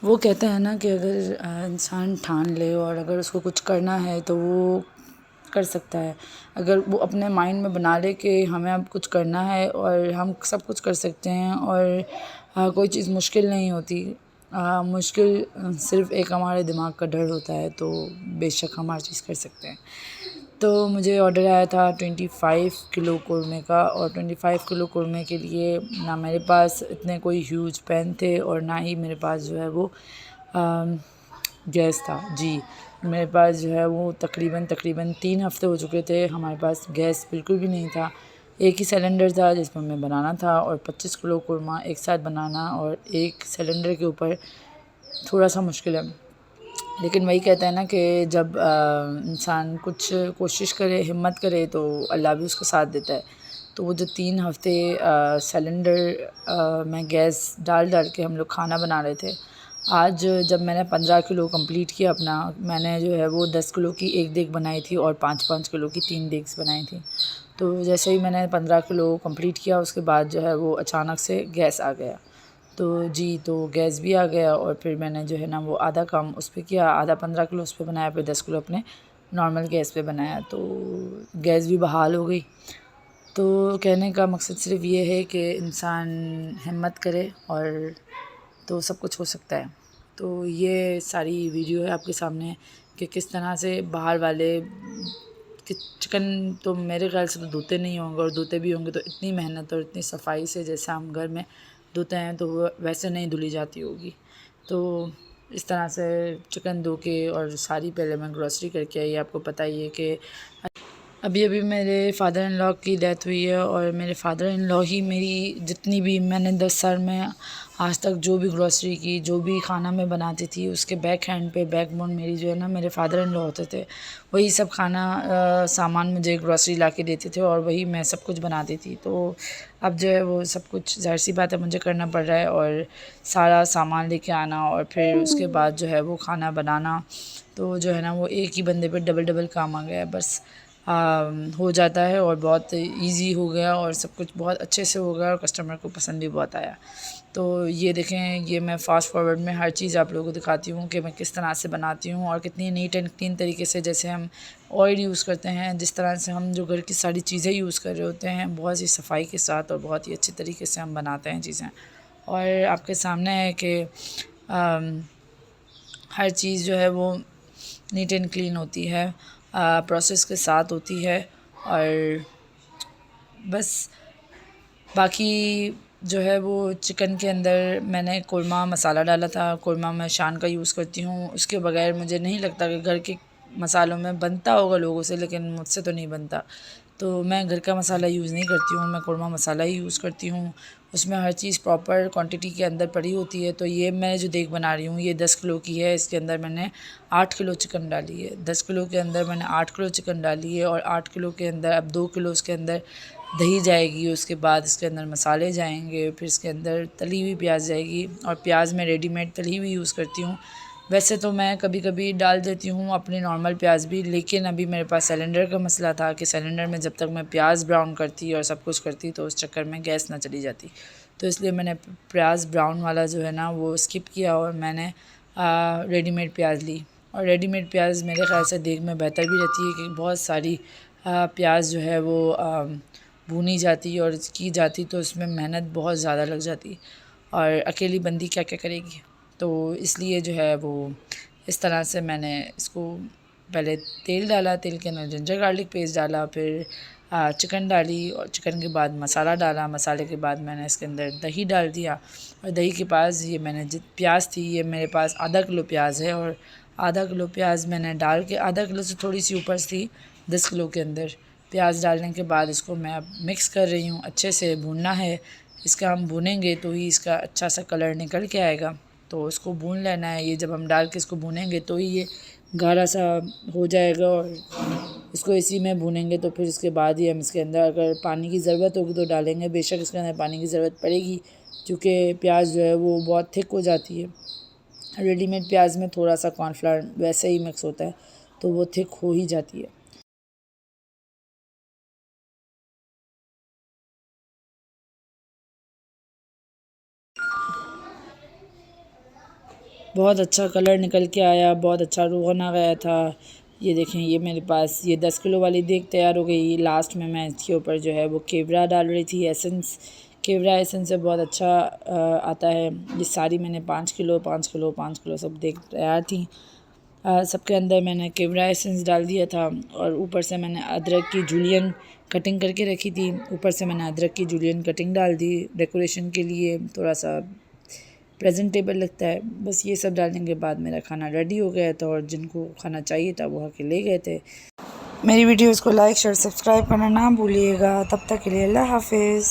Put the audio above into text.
वो कहते हैं ना कि अगर इंसान ठान ले और अगर उसको कुछ करना है तो वो कर सकता है। अगर वो अपने माइंड में बना ले कि हमें अब कुछ करना है और हम सब कुछ कर सकते हैं और कोई चीज़ मुश्किल नहीं होती। मुश्किल सिर्फ़ एक हमारे दिमाग का डर होता है, तो बेशक हम हर चीज़ कर सकते हैं। तो मुझे ऑर्डर आया था 25 किलो कौरमे का, और 25 किलो कौरमे के लिए ना मेरे पास इतने कोई ह्यूज पैन थे और ना ही मेरे पास जो है वो गैस था। जी, मेरे पास जो है वो तकरीबन 3 हफ़्ते हो चुके थे, हमारे पास गैस बिल्कुल भी नहीं था। एक ही सिलेंडर था जिसमें हमें बनाना था, और 25 किलो कौरमा एक साथ बनाना और एक सिलेंडर के ऊपर थोड़ा-सा मुश्किल है। लेकिन वही कहते हैं ना कि जब इंसान कुछ कोशिश करे, हिम्मत करे, तो अल्लाह भी उसका साथ देता है। तो वो जो 3 हफ़्ते सिलेंडर में गैस डाल के हम लोग खाना बना रहे थे। आज जब मैंने 15 किलो कंप्लीट किया अपना, मैंने जो है वो 10 किलो की एक देग बनाई थी और 5-5 किलो की 3 देग्स बनाई थी। तो जैसे ही मैंने 15 किलो कंप्लीट किया, उसके बाद जो है वो अचानक से गैस आ गया। तो जी, तो गैस भी आ गया और फिर मैंने जो है ना वो आधा काम उस पे किया, आधा 15 किलो उस पे बनाया, फिर 10 किलो अपने नॉर्मल गैस पे बनाया, तो गैस भी बहाल हो गई। तो कहने का मकसद सिर्फ़ ये है कि इंसान हिम्मत करे और तो सब कुछ हो सकता है। तो ये सारी वीडियो है आपके सामने कि किस तरह से बाहर वाले कि चिकन तो मेरे ख़्याल से तो धोते नहीं होंगे, और धोते भी होंगे तो इतनी मेहनत और इतनी सफाई से जैसे हम घर में धोते हैं तो वो वैसे नहीं धुली जाती होगी। तो इस तरह से चिकन धो के, और सारी पहले मैं ग्रॉसरी करके आई। आपको पता ही है कि अभी-अभी मेरे फादर इन लॉ की डेथ हुई है, और मेरे फादर इन लॉ ही मेरी जितनी भी मैंने 10 साल में आज तक जो भी ग्रॉसरी की, जो भी खाना मैं बनाती थी, उसके बैक हैंड पे बैकबोन मेरी जो है ना मेरे फादर इन लॉ होते थे। वही सब खाना सामान मुझे ग्रॉसरी ला के देते थे और वही मैं सब कुछ बनाती थी। तो अब जो है वो सब कुछ ज़ाहिर-सी बात है मुझे करना पड़ रहा है, और सारा सामान लेके आना और फिर उसके बाद जो है वो खाना बनाना, तो जो है ना वो एक ही बंदे पे डबल-डबल काम आ गया है। बस हो जाता है और बहुत ईज़ी हो गया, और सब कुछ बहुत अच्छे से हो गया, और कस्टमर को पसंद भी बहुत आया। तो ये देखें, ये मैं फ़ास्ट फॉरवर्ड में हर चीज़ आप लोगों को दिखाती हूँ कि मैं किस तरह से बनाती हूँ, और कितनी नीट एंड क्लीन तरीके से, जैसे हम ऑयल यूज़ करते हैं, जिस तरह से हम जो घर की सारी चीज़ें यूज़ कर रहे होते हैं, बहुत ही सफाई के साथ और बहुत ही अच्छे तरीके से हम बनाते हैं चीज़ें। और आपके सामने है कि हर चीज़ जो है वो नीट एंड क्लीन होती है, प्रोसेस के साथ होती है, और बस बाकी जो है वो चिकन के अंदर मैंने कोरमा मसाला डाला था। कोरमा मैं शान का यूज़ करती हूँ, उसके बगैर मुझे नहीं लगता कि घर के मसालों में बनता होगा लोगों से, लेकिन मुझसे तो नहीं बनता। तो मैं घर का मसाला यूज़ नहीं करती हूँ, मैं कोरमा मसाला ही यूज़ करती हूँ। उसमें हर चीज़ प्रॉपर क्वांटिटी के अंदर पड़ी होती है। तो ये मैं जो देग बना रही हूँ ये 10 किलो की है, इसके अंदर मैंने 8 किलो चिकन डाली है। 10 किलो के अंदर मैंने 8 किलो चिकन डाली है, और 8 किलो के अंदर अब 2 किलो उसके अंदर दही जाएगी, उसके बाद इसके अंदर मसाले जाएंगे, फिर इसके अंदर तली हुई प्याज जाएगी, और प्याज मैं रेडीमेड तली हुई यूज़ करती हूँ। वैसे तो मैं कभी कभी डाल देती हूँ अपनी नॉर्मल प्याज भी, लेकिन अभी मेरे पास सिलेंडर का मसला था कि सिलेंडर में जब तक मैं प्याज ब्राउन करती और सब कुछ करती तो उस चक्कर में गैस ना चली जाती। तो इसलिए मैंने प्याज ब्राउन वाला जो है ना वो स्किप किया, और मैंने रेडीमेड प्याज ली। और रेडीमेड प्याज मेरे ख़्याल से देग में बेहतर भी रहती है, कि बहुत सारी प्याज जो है वो भूनी जाती और की जाती, तो उसमें मेहनत बहुत ज़्यादा लग जाती, और अकेली बंदी क्या क्या करेगी। तो इसलिए जो है वो इस तरह से मैंने इसको पहले तेल डाला, तेल के अंदर जिंजर गार्लिक पेस्ट डाला, फिर चिकन डाली, और चिकन के बाद मसाला डाला, मसाले के बाद मैंने इसके अंदर दही डाल दिया, और दही के पास ये मैंने प्याज थी, ये मेरे पास आधा किलो प्याज है, और आधा किलो प्याज मैंने डाल के, आधा किलो से थोड़ी सी ऊपर थी 10 किलो के अंदर। प्याज डालने के बाद इसको मैं अब मिक्स कर रही हूँ, अच्छे से भूनना है। इसका हम भूनेंगे तो ही इसका अच्छा सा कलर निकल के आएगा, तो इसको भून लेना है। ये जब हम डाल के इसको भूनेंगे तो ही ये गाढ़ा सा हो जाएगा, और इसको इसी में भूनेंगे तो फिर इसके बाद ही हम इसके अंदर अगर पानी की ज़रूरत होगी तो डालेंगे। बेशक इसके अंदर पानी की ज़रूरत पड़ेगी, क्योंकि प्याज जो है वो बहुत थिक हो जाती है। रेडीमेड प्याज में थोड़ा सा कॉर्नफ्लावर वैसे ही मिक्स होता है, तो वो थिक हो ही जाती है। बहुत अच्छा कलर निकल के आया, बहुत अच्छा रोगन आ गया था। ये देखें, ये मेरे पास ये 10 किलो वाली देग तैयार हो गई। लास्ट में मैं इसके ऊपर जो है वो केवड़ा डाल रही थी, एसेंस। केवड़ा एसेंस से बहुत अच्छा आता है। ये सारी मैंने 5 किलो 5 किलो 5 किलो सब देग तैयार थी। सबके अंदर मैंने केवड़ा एसेंस डाल दिया था और ऊपर से मैंने अदरक की जूलियन कटिंग करके रखी थी। ऊपर से मैंने अदरक की जूलियन कटिंग डाल दी डेकोरेशन के लिए, थोड़ा सा प्रेजेंटेबल लगता है। बस ये सब डालने के बाद मेरा खाना रेडी हो गया था और जिनको खाना चाहिए था वो आके ले गए थे। मेरी वीडियोस को लाइक शेयर सब्सक्राइब करना ना भूलिएगा। तब तक के लिए अल्लाह हाफिज़।